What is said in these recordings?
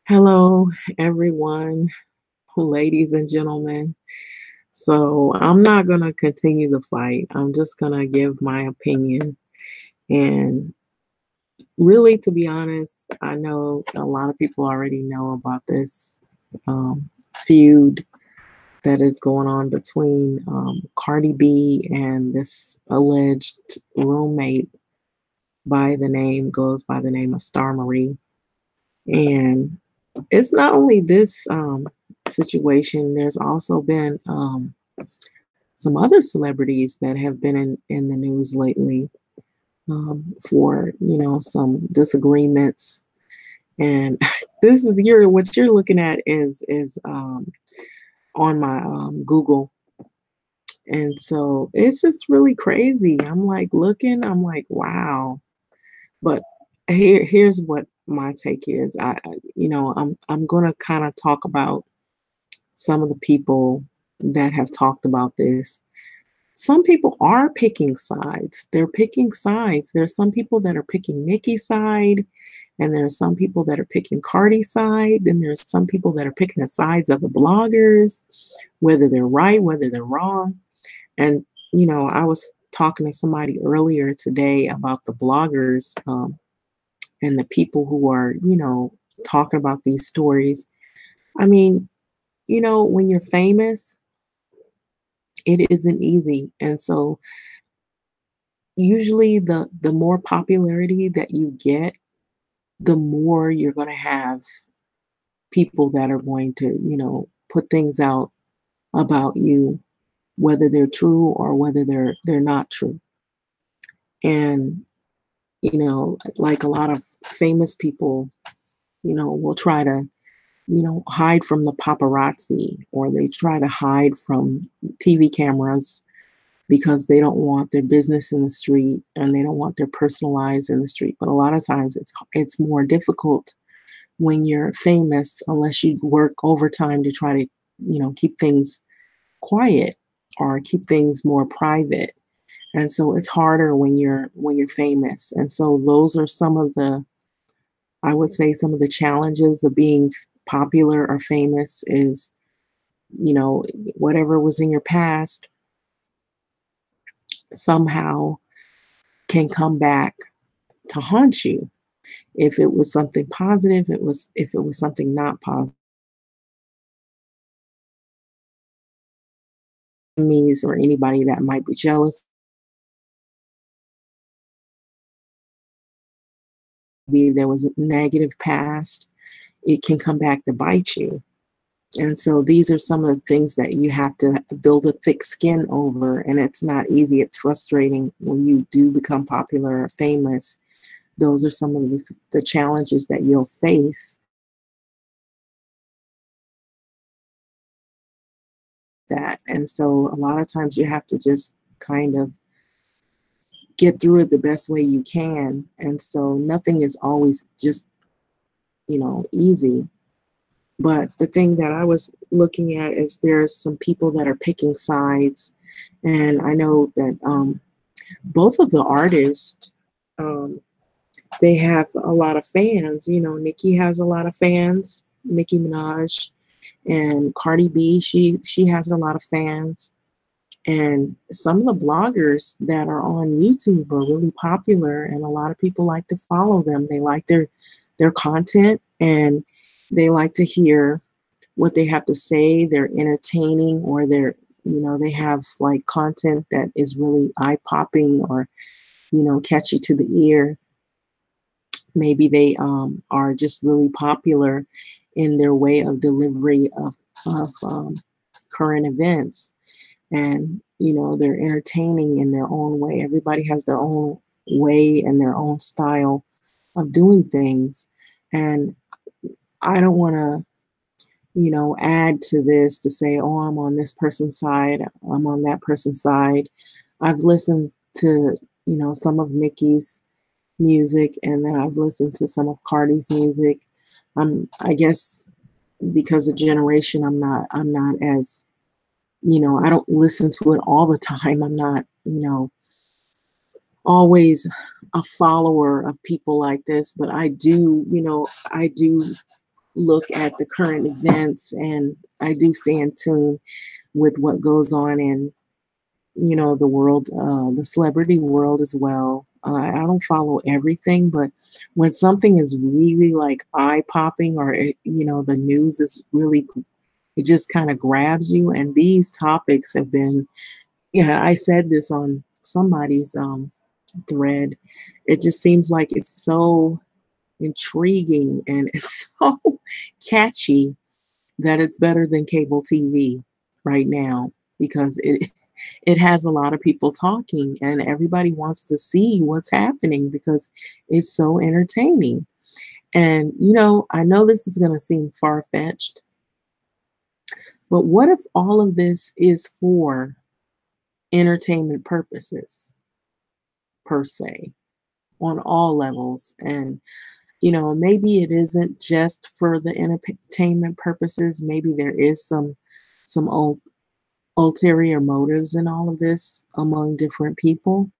Hello, everyone, ladies and gentlemen. So, I'm not going to continue the fight. I'm just going to give my opinion. And really, to be honest, I know a lot of people already know about this feud that is going on between Cardi B and this alleged roommate goes by the name of Starmarie. And it's not only this situation, there's also been some other celebrities that have been in the news lately for, some disagreements. And this is what you're looking at is on my Google. And so it's just really crazy. I'm like, wow. But here's what my take is. I'm going to kind of talk about some of the people that have talked about this. Some people are picking sides. They're picking sides. There's some people that are picking Nicki's side, and there are some people that are picking Cardi's side. Then there's some people that are picking the sides of the bloggers, whether they're right, whether they're wrong. And I was talking to somebody earlier today about the bloggers and the people who are, talking about these stories. I mean, when you're famous, it isn't easy. And so usually the more popularity that you get, the more you're going to have people that are going to, put things out about you, whether they're true or whether they're not true. And like a lot of famous people, will try to hide from the paparazzi, or they try to hide from TV cameras because they don't want their business in the street and they don't want their personal lives in the street. But a lot of times it's more difficult when you're famous, unless you work overtime to try to, keep things quiet or keep things more private. And so it's harder when you're famous. And so those are some of the, I would say, some of the challenges of being popular or famous is, whatever was in your past somehow can come back to haunt you. If it was something positive, if it was something not positive, enemies or anybody that might be jealous, maybe there was a negative past, it can come back to bite you. And so these are some of the things that you have to build a thick skin over. And it's not easy. It's frustrating when you do become popular or famous. Those are some of the challenges that you'll face. That. And so a lot of times you have to just kind of get through it the best way you can. And so nothing is always just, easy. But the thing that I was looking at is there's some people that are picking sides. And I know that both of the artists, um, they have a lot of fans. Nicki has a lot of fans, Nicki Minaj, and Cardi B, she has a lot of fans. And some of the bloggers that are on YouTube are really popular, and a lot of people like to follow them. They like their content, and they like to hear what they have to say. They're entertaining, or they have like content that is really eye popping or, catchy to the ear. Maybe they are just really popular in their way of delivery of current events. And, they're entertaining in their own way. Everybody has their own way and their own style of doing things. And I don't want to, add to this to say, oh, I'm on this person's side, I'm on that person's side. I've listened to, some of Nicki's music, and then I've listened to some of Cardi's music. I guess because of generation, I'm not as, I don't listen to it all the time. I'm not, always a follower of people like this, but I do, I do look at the current events, and I do stay in tune with what goes on in, the world, the celebrity world as well. I don't follow everything, but when something is really like eye popping, or the news is really, it just kind of grabs you. And these topics have been, yeah, I said this on somebody's thread. It just seems like it's so intriguing and it's so catchy that it's better than cable TV right now, because it has a lot of people talking and everybody wants to see what's happening because it's so entertaining. And I know this is going to seem far-fetched, but what if all of this is for entertainment purposes per se, on all levels? And maybe it isn't just for the entertainment purposes. Maybe there is some ulterior motives in all of this among different people.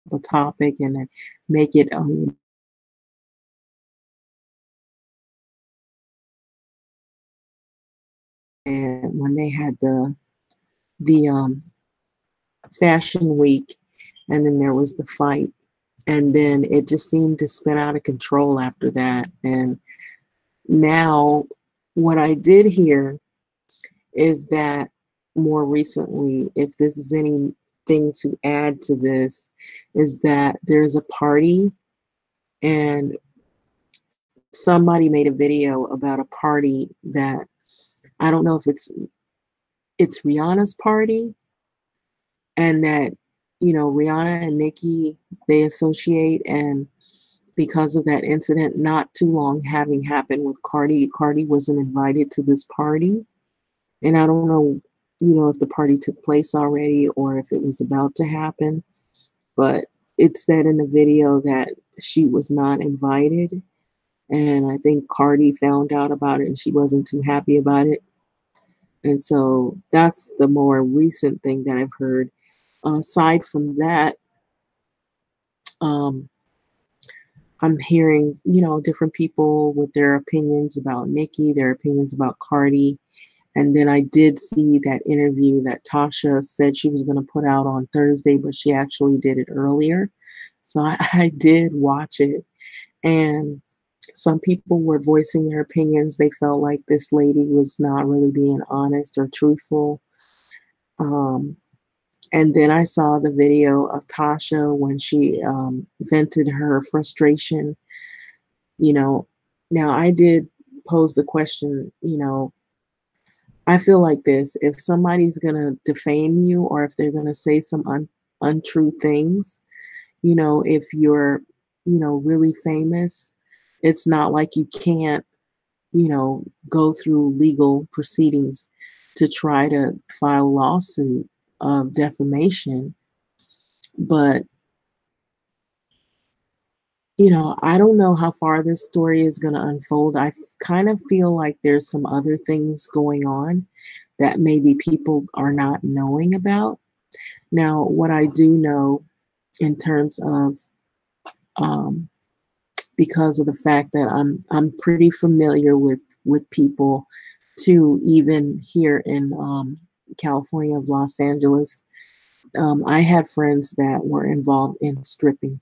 The topic, and then make it, and when they had the fashion week, and then there was the fight, and then it just seemed to spin out of control after that. And now, what I did hear is that more recently, if this is anything to add to this, is that there's a party, and somebody made a video about a party that, I don't know if it's Rihanna's party, and that, Rihanna and Nicki, they associate. And because of that incident not too long having happened with Cardi, Cardi wasn't invited to this party. And I don't know, if the party took place already or if it was about to happen, but it said in the video that she was not invited. And I think Cardi found out about it and she wasn't too happy about it. And so that's the more recent thing that I've heard. Aside from that, um, I'm hearing, different people with their opinions about Nicki, their opinions about Cardi. And then I did see that interview that Tasha said she was going to put out on Thursday, but she actually did it earlier. So I did watch it. And some people were voicing their opinions. They felt like this lady was not really being honest or truthful. Um, and then I saw the video of Tasha when she vented her frustration. You know, now I did pose the question, I feel like this: if somebody's going to defame you, or if they're going to say some untrue things, if you're, really famous, it's not like you can't, go through legal proceedings to try to file a lawsuit of defamation. But, I don't know how far this story is going to unfold. Kind of feel like there's some other things going on that maybe people are not knowing about. Now, what I do know in terms of, um, because of the fact that I'm pretty familiar with people too, even here in California of Los Angeles. I had friends that were involved in stripping,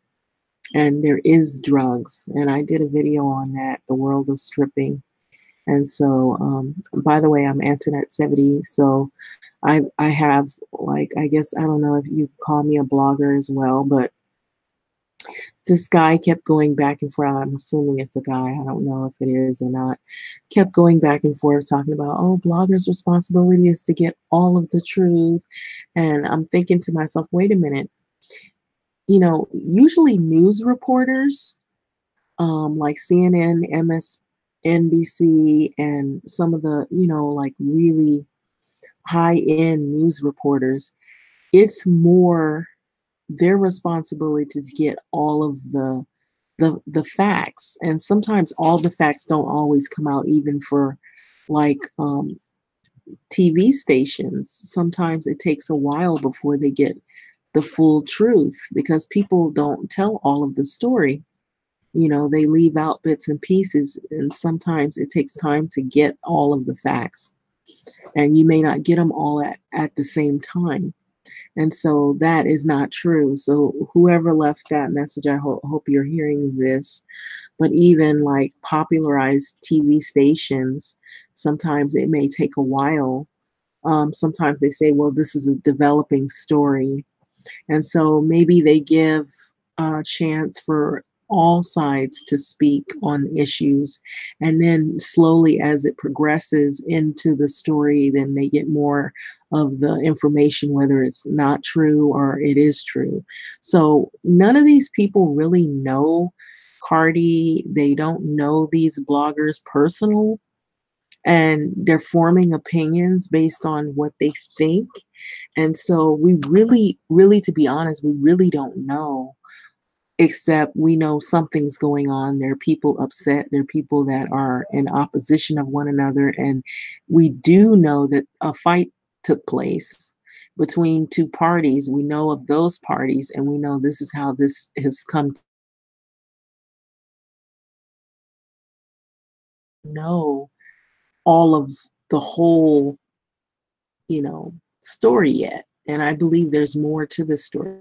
and there is drugs, and I did a video on that, the world of stripping. And so, by the way, I'm Antoinette 70. So I have, like, I guess, I don't know if you call me a blogger as well, but this guy kept going back and forth. I'm assuming it's the guy. I don't know if it is or not. Kept going back and forth talking about, oh, bloggers' responsibility is to get all of the truth. And I'm thinking to myself, wait a minute. Usually news reporters, like CNN, MSNBC, and some of the, like really high-end news reporters, it's more their responsibility to get all of the facts. And sometimes all the facts don't always come out, even for, like, TV stations, sometimes it takes a while before they get the full truth because people don't tell all of the story. They leave out bits and pieces, and sometimes it takes time to get all of the facts, and you may not get them all at the same time. And so that is not true. So whoever left that message, I hope you're hearing this. But even like popularized TV stations, sometimes it may take a while. Sometimes they say, well, this is a developing story. And so maybe they give a chance for all sides to speak on issues. And then slowly, as it progresses into the story, then they get more of the information, whether it's not true or it is true. So none of these people really know Cardi. They don't know these bloggers personal, and they're forming opinions based on what they think. And so we really, to be honest, we really don't know, except we know something's going on. There are people upset. There are people that are in opposition of one another. And we do know that a fight took place between two parties. We know of those parties, and we know this is how this has come to know all of the whole, story yet. And I believe there's more to the story.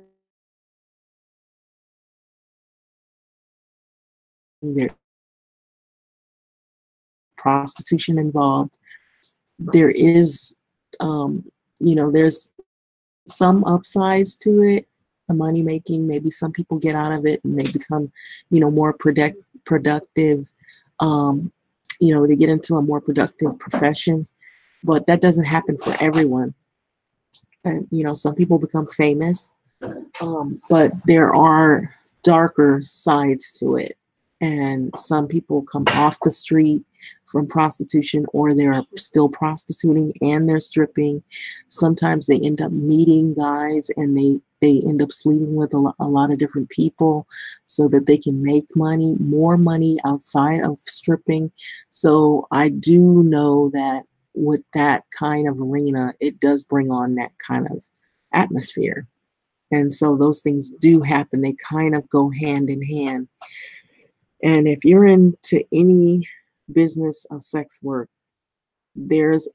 There's prostitution involved. There is, um, there's some upsides to it, the money making. Maybe some people get out of it and they become, more productive. Um, they get into a more productive profession, but that doesn't happen for everyone. And some people become famous, but there are darker sides to it. And some people come off the street from prostitution, or they're still prostituting and they're stripping. Sometimes they end up meeting guys and they end up sleeping with a lot of different people so that they can make money, more money outside of stripping. So I do know that with that kind of arena, it does bring on that kind of atmosphere. And so those things do happen. They kind of go hand in hand. And if you're into any business of sex work, there's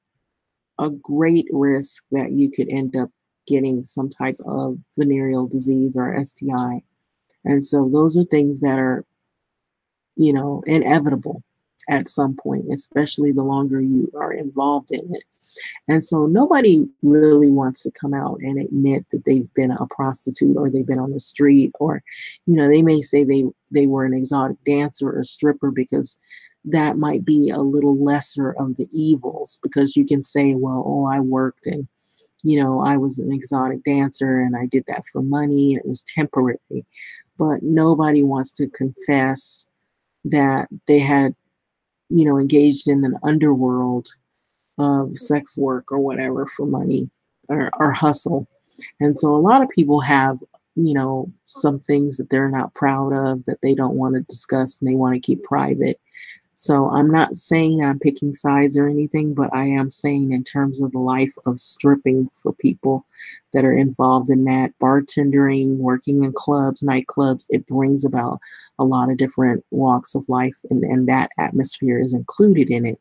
a great risk that you could end up getting some type of venereal disease or STI. And so those are things that are, inevitable at some point, especially the longer you are involved in it. And so nobody really wants to come out and admit that they've been a prostitute or they've been on the street, or, they may say they were an exotic dancer or stripper, because that might be a little lesser of the evils, because you can say, well, oh, I worked and, I was an exotic dancer and I did that for money and it was temporary. But nobody wants to confess that they had, engaged in an underworld of sex work or whatever for money, or hustle. And so a lot of people have, some things that they're not proud of, that they don't want to discuss and they want to keep private. So I'm not saying that I'm picking sides or anything, but I am saying in terms of the life of stripping for people that are involved in that, bartending, working in clubs, nightclubs, it brings about a lot of different walks of life, and that atmosphere is included in it.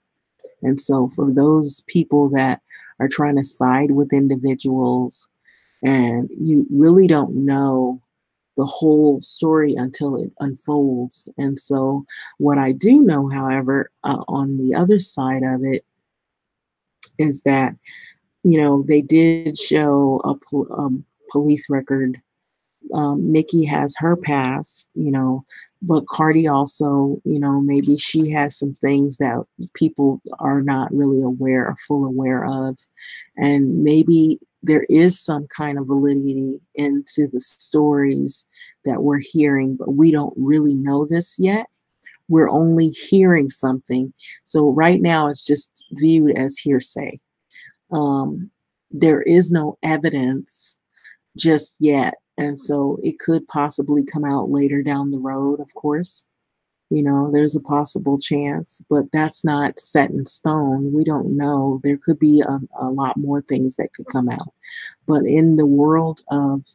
And so for those people that are trying to side with individuals and you really don't know the whole story until it unfolds. And so what I do know, however, on the other side of it, is that, they did show a police record. Nikki has her past, but Cardi also, maybe she has some things that people are not really aware or full aware of. And maybe there is some kind of validity into the stories that we're hearing, but we don't really know this yet. We're only hearing something. So right now it's just viewed as hearsay. There is no evidence just yet. And so it could possibly come out later down the road, of course, There's a possible chance, but that's not set in stone. We don't know. There could be a lot more things that could come out. But in the world of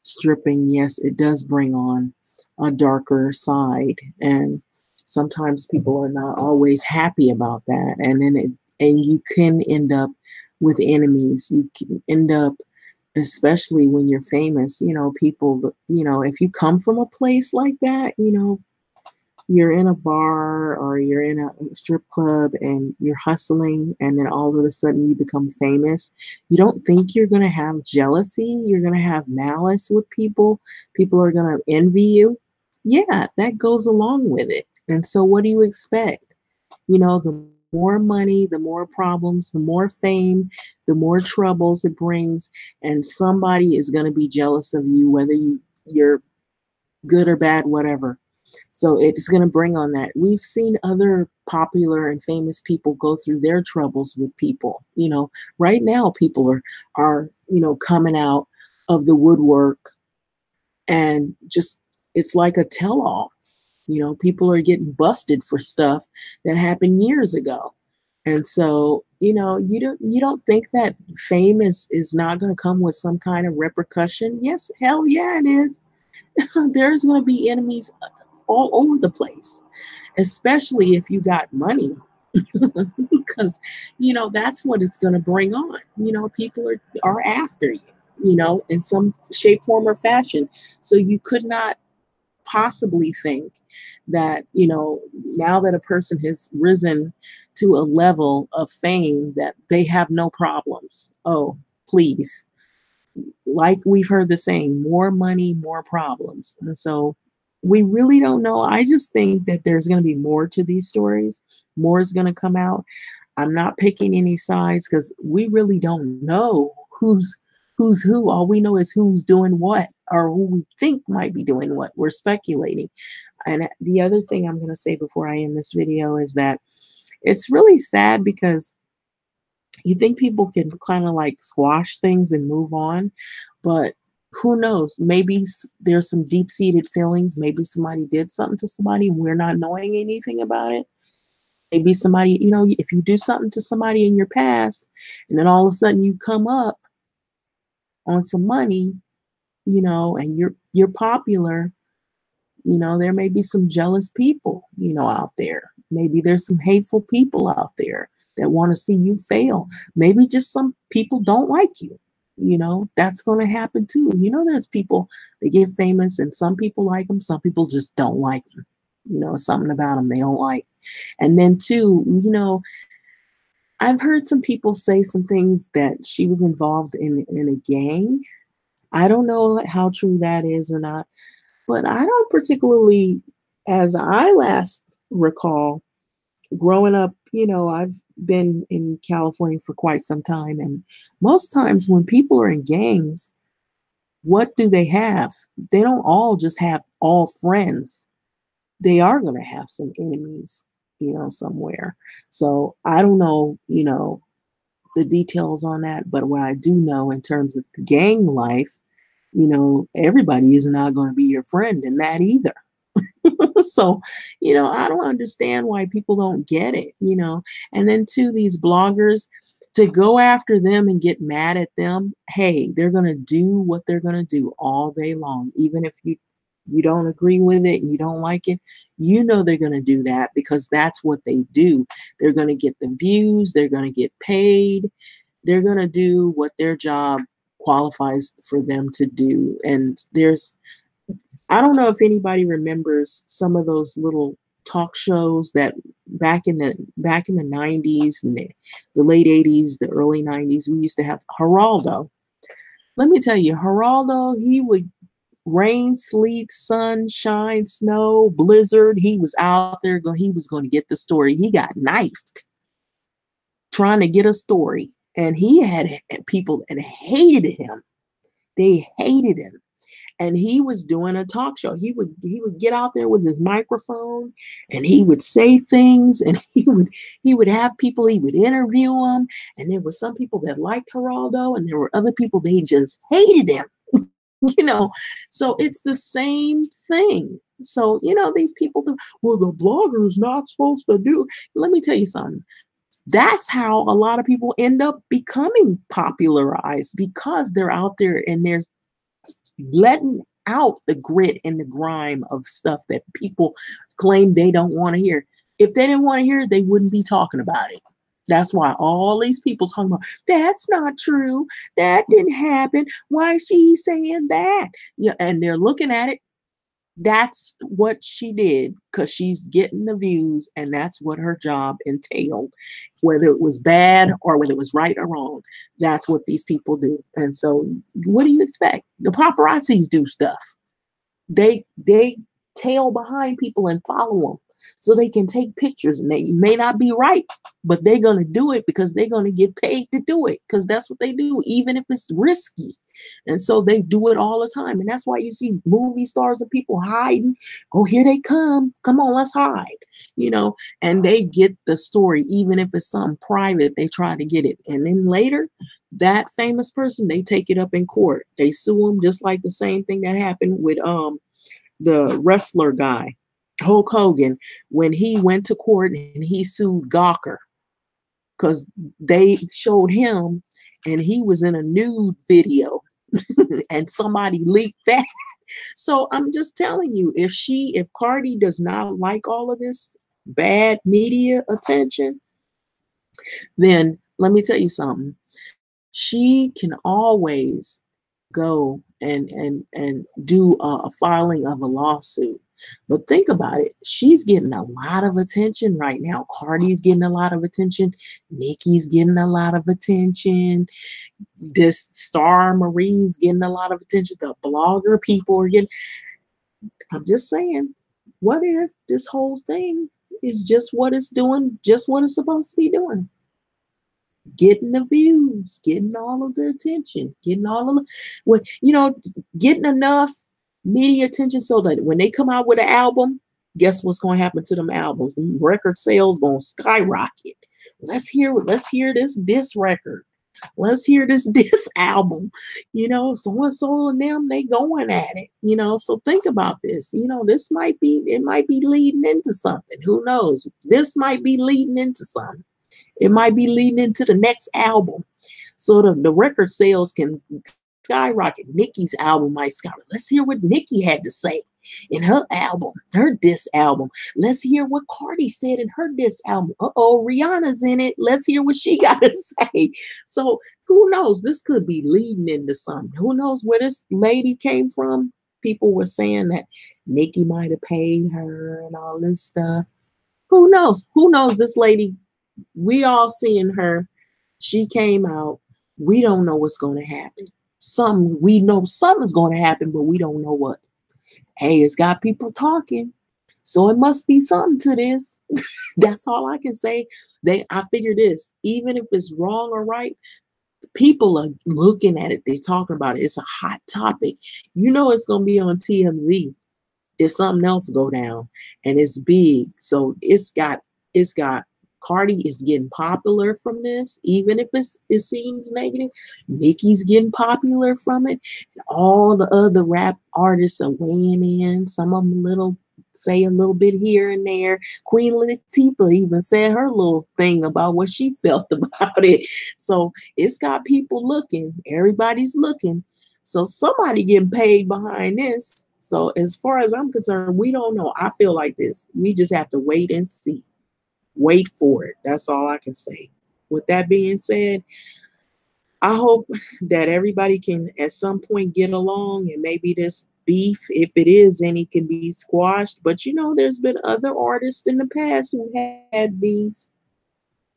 stripping, yes, it does bring on a darker side. And sometimes people are not always happy about that. And you can end up with enemies. You can end up, especially when you're famous, people, if you come from a place like that, you're in a bar or you're in a strip club and you're hustling, and then all of a sudden you become famous. You don't think you're going to have jealousy, you're going to have malice with people are going to envy you. Yeah, that goes along with it. And so what do you expect? The more money, the more problems, the more fame, the more troubles it brings, and somebody is going to be jealous of you, whether you're good or bad, whatever. So it's going to bring on that. We've seen other popular and famous people go through their troubles with people. Right now people are coming out of the woodwork, and just it's like a tell-all. People are getting busted for stuff that happened years ago. And so, you don't think that fame is not going to come with some kind of repercussion? Yes, hell yeah, it is. There's going to be enemies all over the place, especially if you got money, because that's what it's going to bring on. People are after you, in some shape, form, or fashion. So you could not possibly think that now that a person has risen to a level of fame, that they have no problems. Oh, please. Like we've heard the saying, more money, more problems. And so we really don't know. I just think that there's going to be more to these stories. More is going to come out. I'm not picking any sides because we really don't know who's who. All we know is who's doing what, or who we think might be doing what. We're speculating. And the other thing I'm going to say before I end this video is that it's really sad, because you think people can kind of like squash things and move on, but who knows? Maybe there's some deep-seated feelings. Maybe somebody did something to somebody and we're not knowing anything about it. Maybe somebody, if you do something to somebody in your past and then all of a sudden you come up on some money, and you're popular, there may be some jealous people, out there. Maybe there's some hateful people out there that want to see you fail. Maybe just some people don't like you. That's going to happen too. There's people that get famous and some people like them, some people just don't like them. Something about them they don't like. And then too, I've heard some people say some things that she was involved in a gang. I don't know how true that is or not, but I don't particularly, as I last recall, growing up, I've been in California for quite some time. And most times when people are in gangs, what do they have? They don't all just have all friends. They are going to have some enemies, somewhere. So I don't know, the details on that. But what I do know in terms of gang life, everybody is not going to be your friend in that either. So, I don't understand why people don't get it. And then to these bloggers, to go after them and get mad at them, hey, they're going to do what they're going to do all day long. Even if you don't agree with it and you don't like it, they're going to do that because that's what they do. They're going to get the views, they're going to get paid, they're going to do what their job qualifies for them to do. And I don't know if anybody remembers some of those little talk shows that back in the 90s and the late 80s, the early 90s, we used to have Geraldo. Let me tell you, Geraldo, he would rain, sleet, sunshine, snow, blizzard. He was out there he was going to get the story. He got knifed trying to get a story. And he had people that hated him. They hated him. And he was doing a talk show. He would get out there with his microphone and he would say things, and he would have people, he would interview them. And there were some people that liked Geraldo and there were other people, they just hated him. So it's the same thing. So, these people do, well, the blogger's not supposed to do. Let me tell you something. That's how a lot of people end up becoming popularized because they're out there and they're letting out the grit and the grime of stuff that people claim they don't want to hear. If they didn't want to hear it, they wouldn't be talking about it. That's why all these people talking about that's not true. That didn't happen. Why is she saying that? Yeah, and they're looking at it. That's what she did because she's getting the views, and that's what her job entailed. Whether it was bad or whether it was right or wrong, that's what these people do. And so, what do you expect? The paparazzis do stuff. They tail behind people and follow them so they can take pictures, and they may not be right, but they're going to do it because they're going to get paid to do it because that's what they do, even if it's risky. And so they do it all the time. And that's why you see movie stars and people hiding. Oh, here they come. Come on, let's hide. And they get the story, even if it's something private, they try to get it. And then later, that famous person, they take it up in court. They sue them, just like the same thing that happened with the wrestler guy, Hulk Hogan, when he went to court and he sued Gawker because they showed him and he was in a nude video and somebody leaked that. So I'm just telling you, if Cardi does not like all of this bad media attention, then let me tell you something. She can always go and do a filing of a lawsuit. But think about it. She's getting a lot of attention right now. Cardi's getting a lot of attention. Nicki's getting a lot of attention. This Starmarie's getting a lot of attention. The blogger people are getting. I'm just saying, what if this whole thing is just what it's doing, just what it's supposed to be doing? Getting the views, getting all of the attention, getting all of getting enough media attention so that when they come out with an album, guess what's going to happen to them albums? Record sales going to skyrocket. Let's hear this record. Let's hear this album. So and so and them, they going at it. So think about this. This might be leading into something. Who knows? This might be leading into something. It might be leading into the next album. So the record sales can skyrocket. Nicki's album might skyrocket. Let's hear what Nicki had to say in her album, her diss album. Let's hear what Cardi said in her diss album. Rihanna's in it. Let's hear what she got to say. So who knows? This could be leading into something. Who knows where this lady came from? People were saying that Nicki might have paid her and all this stuff. Who knows? Who knows this lady? We all seeing her. She came out. We don't know what's going to happen. We know something's going to happen, but we don't know what. Hey, it's got people talking. So it must be something to this. That's all I can say. I figure this, even if it's wrong or right, people are looking at it. They're talking about it. It's a hot topic. It's going to be on TMZ if something else go down, and it's big. So it's got Cardi is getting popular from this, even if it seems negative. Nicki's getting popular from it. All the other rap artists are weighing in. Some of them say a little bit here and there. Queen Latifah even said her little thing about what she felt about it. So it's got people looking. Everybody's looking. So somebody getting paid behind this. So as far as I'm concerned, we don't know. I feel like this. We just have to wait and see. Wait for it. That's all I can say. With that being said, I hope that everybody can at some point get along, and maybe this beef, if it is any, can be squashed. But there's been other artists in the past who had beef,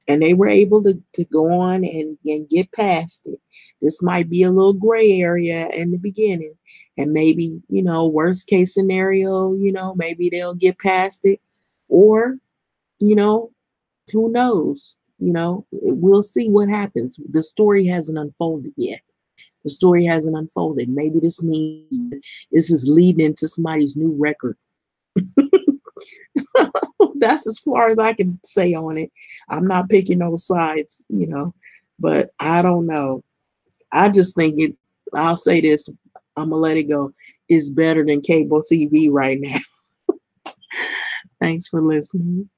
and they were able to go on and get past it. This might be a little gray area in the beginning, and maybe, worst case scenario, maybe they'll get past it, or who knows? We'll see what happens. The story hasn't unfolded yet. The story hasn't unfolded. Maybe this means that this is leading into somebody's new record. That's as far as I can say on it. I'm not picking no sides, but I don't know. I just think I'll say this, I'm gonna let it go. It's better than cable TV right now. Thanks for listening.